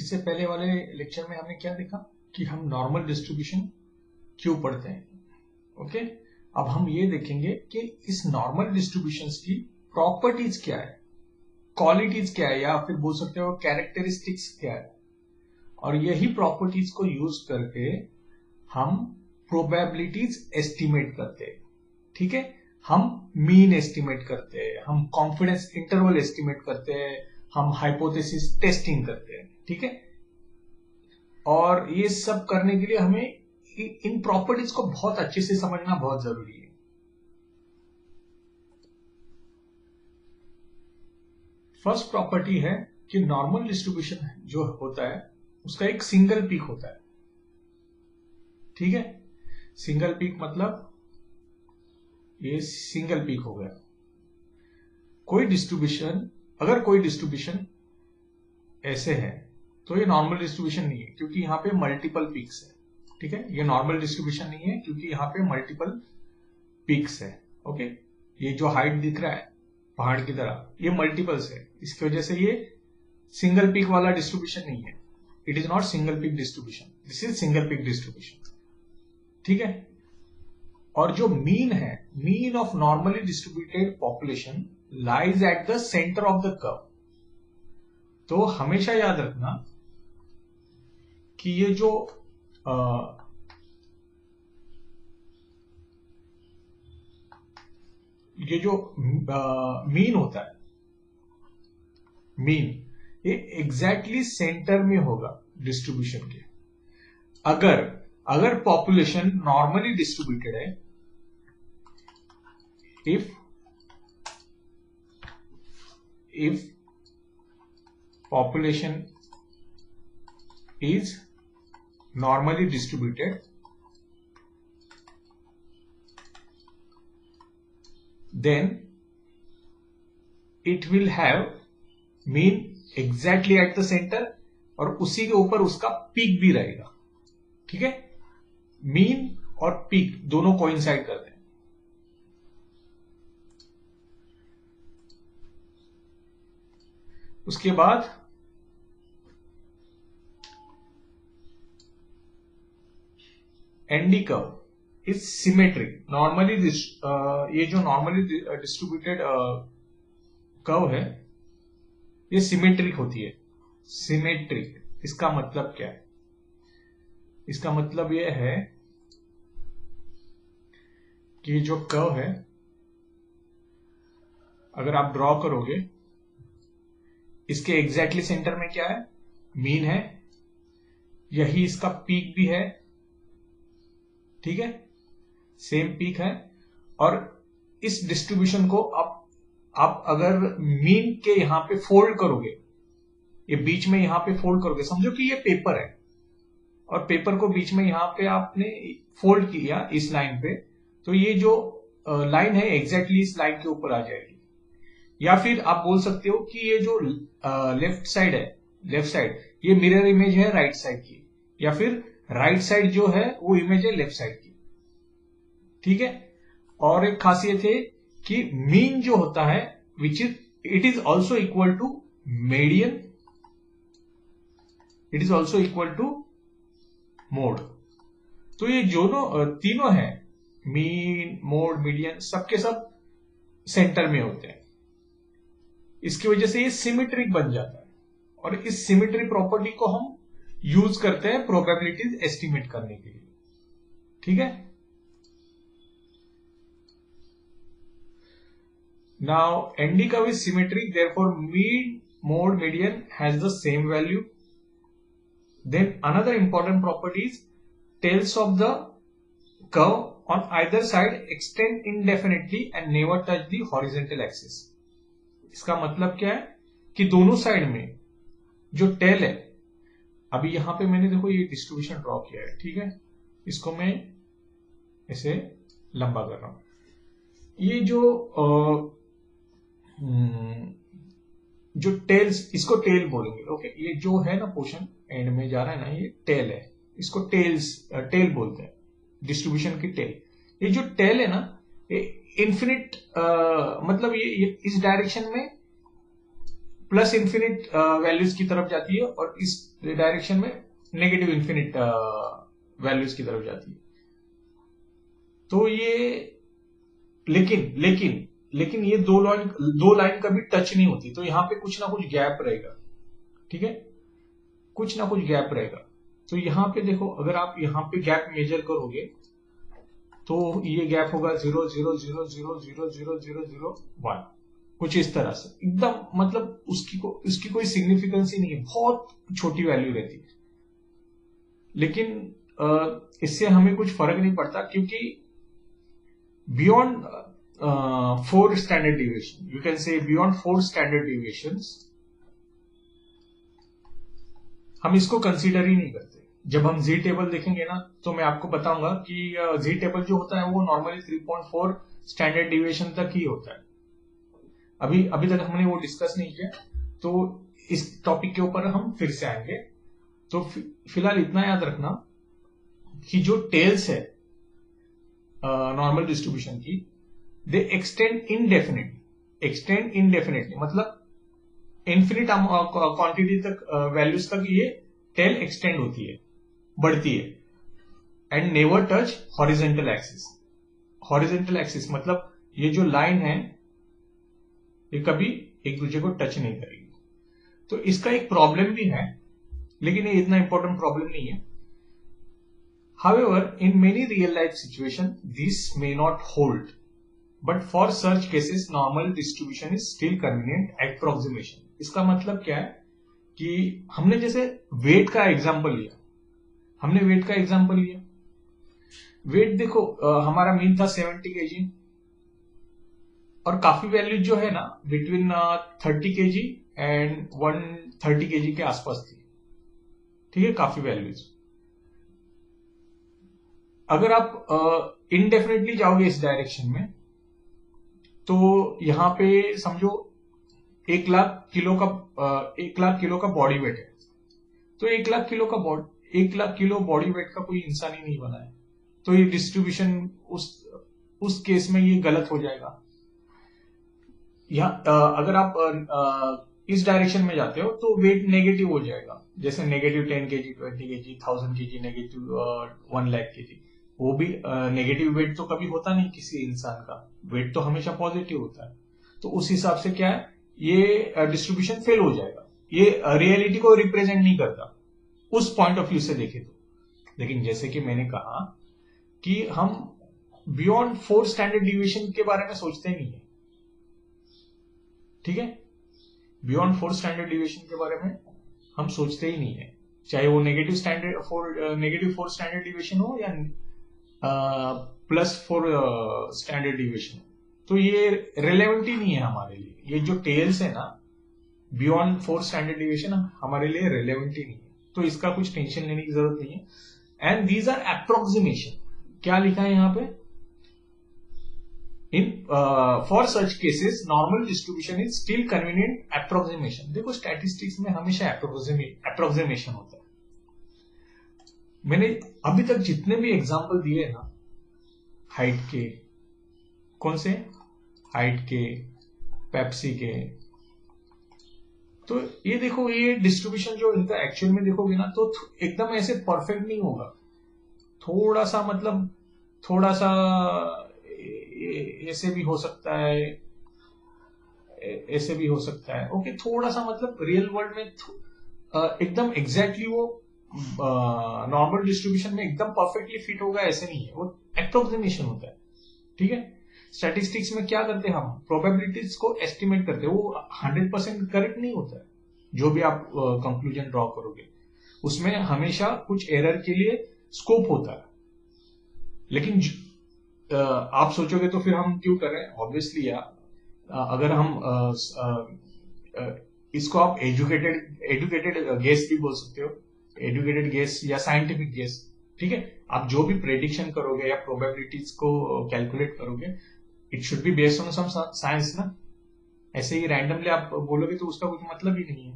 इससे पहले वाले लेक्चर में हमने क्या देखा कि हम नॉर्मल डिस्ट्रीब्यूशन क्यों पढ़ते हैं। ओके, अब हम ये देखेंगे कि इस नॉर्मल डिस्ट्रीब्यूशंस की प्रॉपर्टीज क्या है, क्वालिटीज क्या है, या फिर बोल सकते हो कैरेक्टरिस्टिक्स क्या है। और यही प्रॉपर्टीज को यूज करके हम प्रोबेबिलिटीज एस्टिमेट करते हैं। ठीक है, हम मीन एस्टिमेट करते हैं, हम कॉन्फिडेंस इंटरवल एस्टिमेट करते हैं, हम हाइपोथेसिस टेस्टिंग करते हैं। ठीक है, और ये सब करने के लिए हमें इन प्रॉपर्टीज को बहुत अच्छे से समझना बहुत जरूरी है। फर्स्ट प्रॉपर्टी है कि नॉर्मल डिस्ट्रीब्यूशन जो होता है उसका एक सिंगल पीक होता है। ठीक है, सिंगल पीक मतलब ये सिंगल पीक हो गया। अगर कोई डिस्ट्रीब्यूशन ऐसे है तो ये नॉर्मल डिस्ट्रीब्यूशन नहीं है, क्योंकि यहाँ पे मल्टीपल पीक्स है। ठीक है, ये नॉर्मल डिस्ट्रीब्यूशन नहीं है क्योंकि यहाँ पे मल्टीपल पीक्स है। ओके, ये जो हाइट दिख रहा है पहाड़ की तरह, ये मल्टीपल्स है, इसकी वजह से ये सिंगल पीक वाला डिस्ट्रीब्यूशन नहीं है। It is not single peak distribution, this is single peak distribution. ठीक है, और जो मीन है, mean of normally distributed population lies at the centre of the curve. तो हमेशा याद रखना कि ये जो मीन होता है, मीन ये एग्जैक्टली सेंटर में होगा डिस्ट्रीब्यूशन के। अगर पॉपुलेशन नॉर्मली डिस्ट्रीब्यूटेड है, if population is normally distributed, then it will have mean exactly at the center और उसी के ऊपर उसका पीक भी रहेगा। ठीक है, मीन और पीक दोनों कोइंसाइड करते हैं। उसके बाद ND curve is symmetric. Normally ये जो नॉर्मली डिस्ट्रीब्यूटेड कर्व है ये सिमेट्रिक होती है। सिमेट्रिक, इसका मतलब क्या है? इसका मतलब ये है कि जो कर्व है अगर आप ड्रॉ करोगे, इसके एग्जैक्टली सेंटर में क्या है? मीन है, यही इसका पीक भी है। ठीक है, सेम पीक है। और इस डिस्ट्रीब्यूशन को आप अगर मीन के यहां पे फोल्ड करोगे, ये बीच में यहां पे फोल्ड करोगे, समझो कि ये पेपर है और पेपर को बीच में यहां पे आपने फोल्ड किया इस लाइन पे, तो ये जो लाइन है एग्जैक्टली इस लाइन के ऊपर आ जाएगी। या फिर आप बोल सकते हो कि ये जो लेफ्ट साइड है, लेफ्ट साइड ये मिरर इमेज है राइट साइड की, या फिर राइट साइड जो है वो इमेज है लेफ्ट साइड की। ठीक है, और एक खासियत है कि मीन जो होता है which is it is also equal to median, it is also equal to mode. तो ये जो तीनों है, मीन, मोड, मीडियन, सबके सब सेंटर में होते हैं। इसकी वजह से ये सिमेट्रिक बन जाता है और इस सिमेट्री प्रॉपर्टी को हम यूज करते हैं प्रोबेबिलिटीज एस्टिमेट करने के लिए। ठीक है, now ND curve is symmetric, therefore mean, mode, median has the same value. Then another important property is tails of the curve on either side extend indefinitely and never touch the horizontal axis. इसका मतलब क्या है कि दोनों side में जो tell है, अभी यहां पे मैंने देखो ये डिस्ट्रीब्यूशन ड्रॉ किया है। ठीक है, इसको मैं ऐसे लंबा कर रहा हूं। ये जो टेल्स, इसको टेल बोलेंगे। ओके, ये जो है ना पोर्शन एंड में जा रहा है ना, ये टेल है, इसको टेल बोलते हैं, डिस्ट्रीब्यूशन की टेल। ये जो टेल है ना, ये इन्फिनिट मतलब ये इस डायरेक्शन में प्लस इन्फिनिट वैल्यूज की तरफ जाती है और इस डायरेक्शन में नेगेटिव इन्फिनिट वैल्यूज की तरफ जाती है। तो ये लेकिन लेकिन लेकिन ये दो लाइन कभी टच नहीं होती, तो यहां पे कुछ ना कुछ गैप रहेगा, ठीक है, कुछ ना कुछ गैप रहेगा। तो यहां पे देखो, अगर आप यहां पे गैप मेजर करोगे तो ये गैप होगा 0.000000001, कुछ इस तरह से, एकदम मतलब उसकी कोई सिग्निफिकेंस ही नहीं है, बहुत छोटी वैल्यू रहती है। लेकिन इससे हमें कुछ फर्क नहीं पड़ता, क्योंकि beyond 4 standard deviation, you can say beyond 4 standard deviations, हम इसको कंसीडर ही नहीं करते। जब हम जी टेबल देखेंगे ना, तो मैं आपको बताऊंगा कि जी टेबल जो होता है वो नॉर्मली 3.4 स्टैंडर्ड डिविएशन तक ही होता है। अभी तक हमने वो डिस्कस नहीं किया, तो इस टॉपिक के ऊपर हम फिर से आएंगे। तो फिलहाल इतना याद रखना कि जो टेल्स है नॉर्मल डिस्ट्रीब्यूशन की, दे एक्सटेंड इनडेफिनेटली, मतलब इन्फिनिट क्वांटिटी तक, वैल्यूज तक ये टेल एक्सटेंड होती है, बढ़ती है, and never touch horizontal axis. Horizontal axis मतलब ये जो लाइन है ये कभी एक दूसरे को टच नहीं करेगी। तो इसका एक प्रॉब्लम भी है, लेकिन ये इतना इंपॉर्टेंट प्रॉब्लम नहीं है। However, in many real life situations, this may not hold. But for such cases, normal distribution is still convenient approximation. इसका मतलब क्या है कि हमने जैसे वेट का एग्जांपल लिया, वेट देखो, हमारा मीन था 70 kg, और काफी वैल्यू जो है ना बिटवीन 30 kg एंड 130 kg के आसपास थी, ठीक है, काफी वैल्यूज। अगर आप इनडेफिनेटली जाओगे इस डायरेक्शन में, तो यहां पे समझो 1 लाख किलो का बॉडी वेट है, तो 1 लाख किलो बॉडी वेट का कोई इंसान ही नहीं बना है, तो ये डिस्ट्रीब्यूशन उस केस में ये गलत हो जाएगा। अगर आप इस डायरेक्शन में जाते हो तो वेट नेगेटिव हो जाएगा, जैसे negative 10 kg, 20 kg, 1000 kg, negative 1 lakh kg। वो भी नेगेटिव वेट तो कभी होता नहीं किसी इंसान का, वेट तो हमेशा पॉजिटिव होता है। तो उस हिसाब से क्या है, ये डिस्ट्रीब्यूशन फेल हो जाएगा, ये रियलिटी को रिप्रेजेंट नहीं करता उस पॉइंट ऑफ व्यू से देखे तो। लेकिन जैसे कि मैंने कहा कि हम बियॉन्ड 4 स्टैंडर्ड डिविएशन के बारे में सोचते नहीं है, ठीक है, बियॉन्ड 4 स्टैंडर्ड डिविएशन के बारे में हम सोचते ही नहीं है, चाहे वो नेगेटिव 4 स्टैंडर्ड डिविएशन हो या +4 स्टैंडर्ड डिविएशन। तो ये रिलेवेंट ही नहीं है हमारे लिए, ये जो टेल्स है ना बियॉन्ड 4 स्टैंडर्ड डिविएशन हमारे लिए रिलेवेंट ही नहीं है, तो इसका कुछ टेंशन लेने की जरूरत नहीं है। एंड दीज आर अप्रोक्सीमेशन, क्या लिखा है यहाँ पे, for such cases normal distribution is still convenient approximation. देखो स्टैटिस्टिक्स में हमेशा अप्रोक्सीमेशन होता है। मैंने अभी तक जितने भी एग्जांपल दिए ना हाइट के, कौन से, हाइट के, पेप्सी के, तो ये देखो ये डिस्ट्रीब्यूशन जो इनका एक्चुअल में देखोगे ना तो एकदम ऐसे परफेक्ट नहीं होगा, थोड़ा सा ऐसे भी हो सकता है, ऐसे भी हो सकता है, ओके, थोड़ा सा मतलब रियल वर्ल्ड में एकदम एग्जैक्टली वो नॉर्मल डिस्ट्रीब्यूशन में एकदम परफेक्टली फिट होगा ऐसे नहीं है, वो अप्रोक्सीमेशन होता है, ठीक है। स्टैटिस्टिक्स में क्या करते हैं, हम प्रोबेबिलिटीज को एस्टिमेट करते हैं, वो 100% करेक्ट नहीं होता है, जो भी आप कंक्लूजन ड्रॉ करोगे उसमें हमेशा कुछ एरर के लिए स्कोप होता है। लेकिन आप सोचोगे तो फिर हम क्यों कर रहे हैं, ऑब्वियसली अगर हम इसको आप एजुकेटेड गेस भी बोल सकते हो, एजुकेटेड गेस या साइंटिफिक गेस, ठीक है। आप जो भी प्रेडिक्शन करोगे या प्रोबेबिलिटीज को कैलकुलेट करोगे, it should be based on some science ना, ऐसे ही रैंडमली आप बोलोगे तो उसका कुछ मतलब ही नहीं है।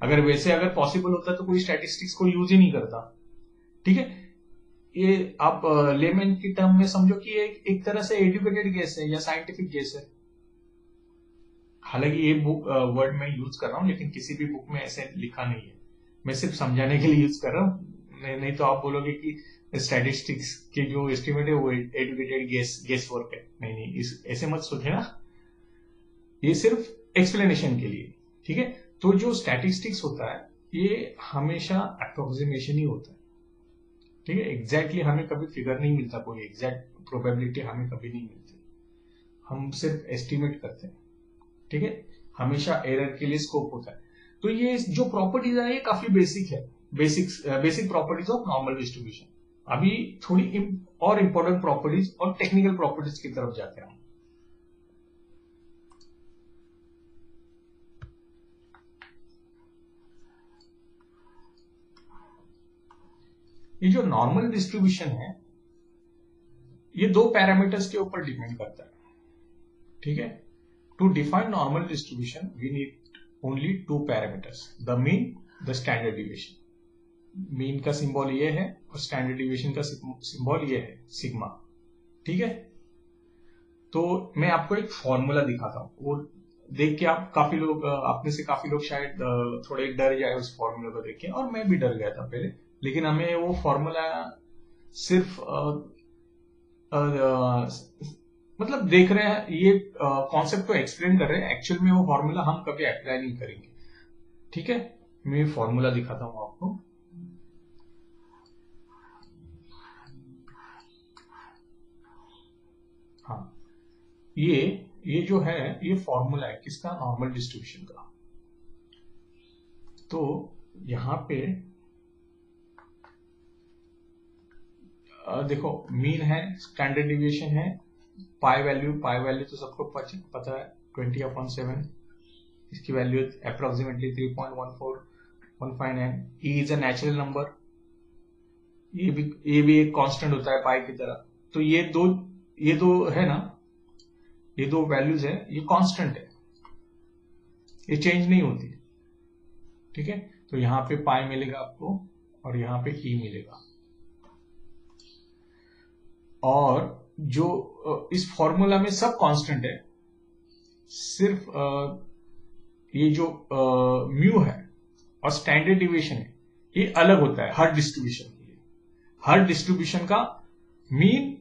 अगर पॉसिबल होता तो कोई स्टैटिस्टिक्स को यूज ही नहीं करता, ठीक है। ये आप लेमैन की टर्म में समझो कि एक तरह से एजुकेटेड गेस है या साइंटिफिक गेस है। हालांकि ये बुक वर्ड मैं यूज कर रहा हूँ, लेकिन किसी भी बुक में ऐसे लिखा नहीं है, मैं सिर्फ समझाने के लिए यूज कर रहा हूँ। नहीं तो आप बोलोगे कि स्टैटिस्टिक्स के जो एस्टिमेट है वो एडुकेटेड गेस वर्क है। नहीं नहीं, इस ऐसे मत सोचे ना, ये सिर्फ एक्सप्लेनेशन के लिए। ठीक है, तो जो स्टैटिस्टिक्स होता है ये हमेशा अप्रोक्सीमेशन ही होता है। ठीक है, एग्जैक्टली हमें कभी फिगर नहीं मिलता, कोई एग्जैक्ट प्रोबेबिलिटी हमें कभी नहीं मिलती, हम सिर्फ एस्टिमेट करते हैं। ठीक है, हमेशा एरर के लिए स्कोप होता है। तो ये जो प्रॉपर्टीज है ये काफी बेसिक है, basic properties of normal distribution. अभी थोड़ी और इंपॉर्टेंट प्रॉपर्टीज और टेक्निकल प्रॉपर्टीज की तरफ जाते हैं। ये जो नॉर्मल डिस्ट्रीब्यूशन है ये दो पैरामीटर्स के ऊपर डिपेंड करता है। ठीक है, to define normal distribution we need only two parameters, the mean, the standard deviation. Mean का सिंबल ये है और स्टैंडर्ड डिविएशन का सिंबल ये है, सिग्मा। ठीक है, तो मैं आपको एक फॉर्मूला दिखाता हूँ, वो देख के आप में से काफी लोग शायद थोड़े डर जाए उस फॉर्मूला को देख के, और मैं भी डर गया था पहले। लेकिन हमें वो फॉर्मूला सिर्फ मतलब देख रहे हैं, ये कॉन्सेप्ट को एक्सप्लेन कर रहे हैं, एक्चुअल में वो फॉर्मूला हम कभी अप्लाई नहीं करेंगे। ठीक है, मैं फॉर्मूला दिखाता हूं आपको। हाँ, ये जो है ये फॉर्मूला है किसका, नॉर्मल डिस्ट्रीब्यूशन का। तो यहां पे देखो, मीन है, स्टैंडर्ड डिविएशन है, पाई वैल्यू तो सबको पता है 20/7, इसकी value approximately 3.1415 E is a natural number, ये भी एक कांस्टेंट होता है पाई की तरह। तो ये दो है ना, ये दो वैल्यूज है, ये कांस्टेंट है, ये चेंज नहीं होती। ठीक है, तो यहां पे पाई मिलेगा आपको और यहां पे ई मिलेगा। और जो इस फॉर्मूला में सब कांस्टेंट है, सिर्फ ये जो म्यू है और स्टैंडर्ड डिविएशन है ये अलग होता है हर डिस्ट्रीब्यूशन के लिए। हर डिस्ट्रीब्यूशन का मीन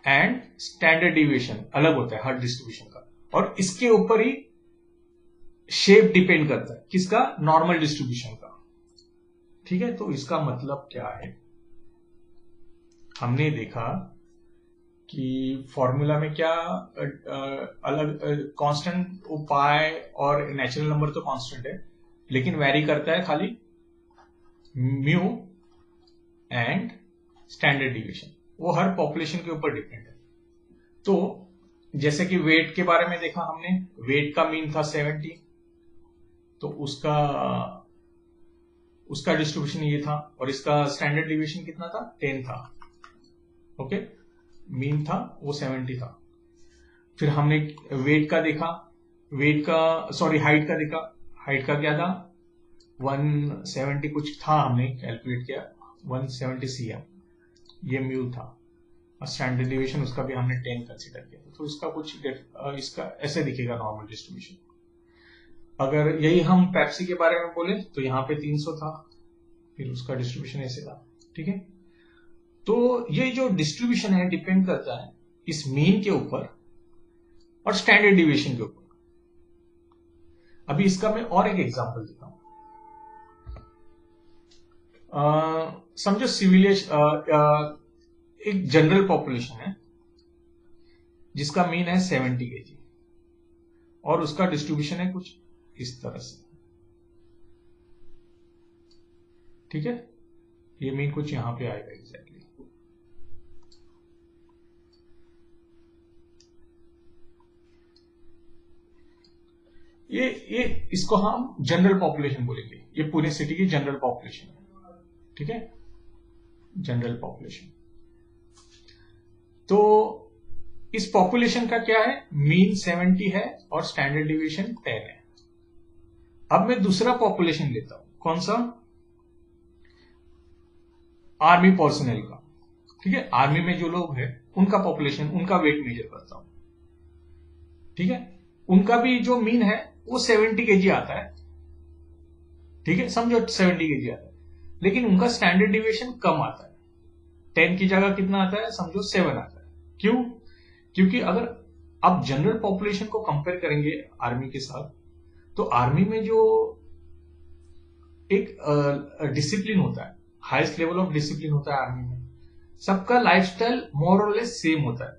एंड स्टैंडर्ड डिविएशन अलग होता है हर डिस्ट्रीब्यूशन का, और इसके ऊपर ही शेप डिपेंड करता है किसका, नॉर्मल डिस्ट्रीब्यूशन का। ठीक है, तो इसका मतलब क्या है, हमने देखा कि फॉर्मूला में क्या अलग कांस्टेंट पाई और नेचुरल नंबर तो कांस्टेंट है, लेकिन वैरी करता है खाली म्यू एंड स्टैंडर्ड डिविएशन, वो हर पॉपुलेशन के ऊपर डिपेंड है। तो जैसे कि वेट के बारे में देखा हमने, वेट का मीन था 70, तो उसका डिस्ट्रीब्यूशन ये था, और इसका स्टैंडर्ड डिविएशन कितना था, 10 था। ओके, मीन था वो 70 था। फिर हमने वेट का देखा, हाइट का देखा, हाइट का क्या था, 170 कुछ था, हमने कैलकुलेट किया 170 cm, ये म्यू था, और स्टैंडर्ड डिविएशन उसका भी हमने 10 कंसीडर किया। तो इसका ऐसे दिखेगा नॉर्मल डिस्ट्रीब्यूशन। अगर यही हम पेप्सी के बारे में बोले तो यहाँ पे 300 था, फिर उसका डिस्ट्रीब्यूशन ऐसे था। ठीक है, तो ये जो डिस्ट्रीब्यूशन है डिपेंड करता है इस मीन के ऊपर और स्टैंडर्ड डिविएशन के ऊपर। अभी इसका मैं और एक एग्जांपल देता हूं। समझो सिविलियन एक जनरल पॉपुलेशन है जिसका मीन है 70 kg, और उसका डिस्ट्रीब्यूशन है कुछ इस तरह से। ठीक है, ये मीन कुछ यहां पे आएगा एग्जैक्टली। ये इसको हम जनरल पॉपुलेशन बोलेंगे, ये पूरे सिटी की जनरल पॉपुलेशन है। ठीक है, जनरल पॉपुलेशन। तो इस पॉपुलेशन का क्या है, मीन 70 है और स्टैंडर्ड डिविएशन 10 है। अब मैं दूसरा पॉपुलेशन लेता हूं, कौन सा, आर्मी पर्सनल का। ठीक है, आर्मी में जो लोग हैं उनका पॉपुलेशन, उनका वेट मेजर करता हूं। ठीक है, उनका भी जो मीन है वो 70 kg आता है, ठीक है, समझो 70 kg आता है, लेकिन उनका स्टैंडर्ड डिविएशन कम आता है। 10 की जगह कितना आता है, समझो 7 आता है। क्यों? क्योंकि अगर आप जनरल पॉपुलेशन को कंपेयर करेंगे आर्मी के साथ, तो आर्मी में जो एक डिसिप्लिन होता है, हाईएस्ट लेवल ऑफ डिसिप्लिन होता है आर्मी में, सबका लाइफस्टाइल मोर और लेस सेम होता है।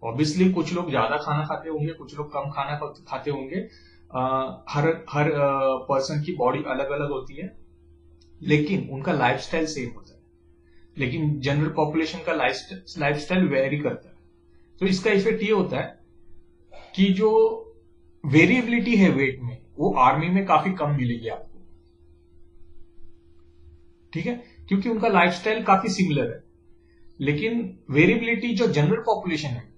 ऑब्वियसली कुछ लोग ज्यादा खाना खाते होंगे, कुछ लोग कम खाना खाते होंगे, हर पर्सन की बॉडी अलग अलग होती है, लेकिन उनका लाइफस्टाइल सेम होता है। लेकिन जनरल पॉपुलेशन का लाइफस्टाइल वेरी करता है। तो इसका इफेक्ट ये होता है कि जो वेरिएबिलिटी है वेट में, वो आर्मी में काफी कम मिलेगी आपको, ठीक है, क्योंकि उनका लाइफस्टाइल काफी सिमिलर है। लेकिन वेरिएबिलिटी जो जनरल पॉपुलेशन है,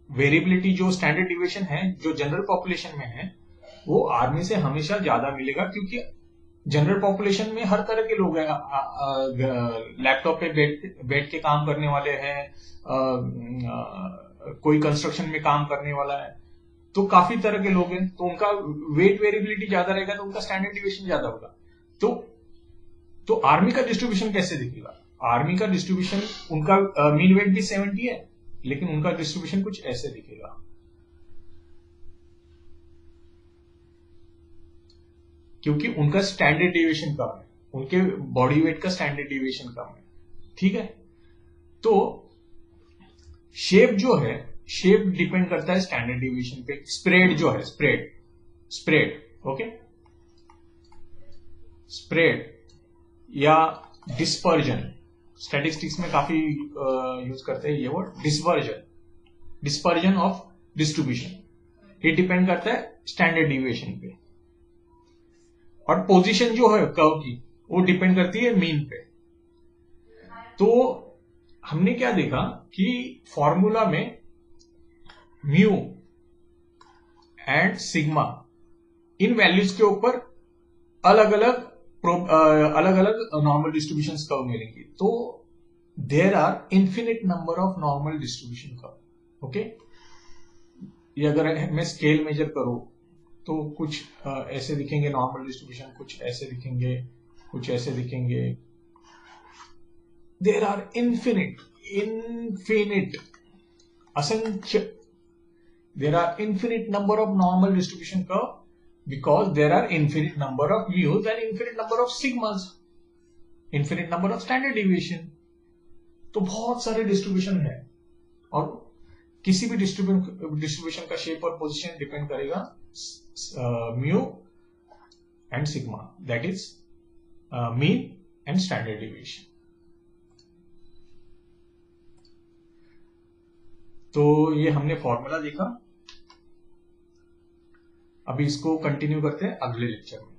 वेरिएबिलिटी जो स्टैंडर्ड डिविएशन है जो जनरल पॉपुलेशन में है, वो आर्मी से हमेशा ज्यादा मिलेगा, क्योंकि जनरल पॉपुलेशन में हर तरह के लोग हैं। लैपटॉप पे बैठ के काम करने वाले हैं, कोई कंस्ट्रक्शन में काम करने वाला है, तो काफी तरह के लोग हैं, तो उनका वेट वेरिएबिलिटी ज्यादा रहेगा, तो उनका स्टैंडर्ड डिविएशन ज्यादा होगा। तो आर्मी का डिस्ट्रीब्यूशन कैसे दिखेगा? आर्मी का डिस्ट्रीब्यूशन, उनका मीन वेट भी 70 है, लेकिन उनका डिस्ट्रीब्यूशन कुछ ऐसे दिखेगा। क्योंकि उनका स्टैंडर्ड डिविएशन कम है, उनके बॉडी वेट का स्टैंडर्ड डिविएशन कम है, ठीक है। तो शेप जो है, शेप डिपेंड करता है स्टैंडर्ड डिविएशन पे। स्प्रेड जो है, स्प्रेड ओके, स्प्रेड या डिस्पर्जन, स्टैटिस्टिक्स में काफी यूज करते हैं ये वर्ड, डिस्पर्जन ऑफ डिस्ट्रीब्यूशन, ये डिपेंड करता है स्टैंडर्ड डिविएशन पे। और पोजीशन जो है कर्व की, वो डिपेंड करती है मीन पे। तो हमने क्या देखा कि फॉर्मूला में म्यू एंड सिग्मा, इन वैल्यूज के ऊपर अलग अलग नॉर्मल डिस्ट्रीब्यूशन कर्व मिलेंगे। तो there are infinite number of normal distribution curve, okay. ये अगर मैं स्केल मेजर करूं तो कुछ ऐसे दिखेंगे नॉर्मल डिस्ट्रीब्यूशन, कुछ ऐसे दिखेंगे, कुछ ऐसे दिखेंगे। देयर आर इन्फिनिट असंख्य, there are infinite number of normal distribution curve, because there are infinite number of mu's and infinite number of sigmas, infinite number of standard deviation। तो बहुत सारे डिस्ट्रीब्यूशन है, और किसी भी डिस्ट्रीब्यूशन का शेप और पोजीशन डिपेंड करेगा mu and sigma, that is mean and standard deviation. तो ये हमने फॉर्मूला देखा, अभी इसको कंटिन्यू करते हैं अगले लेक्चर में।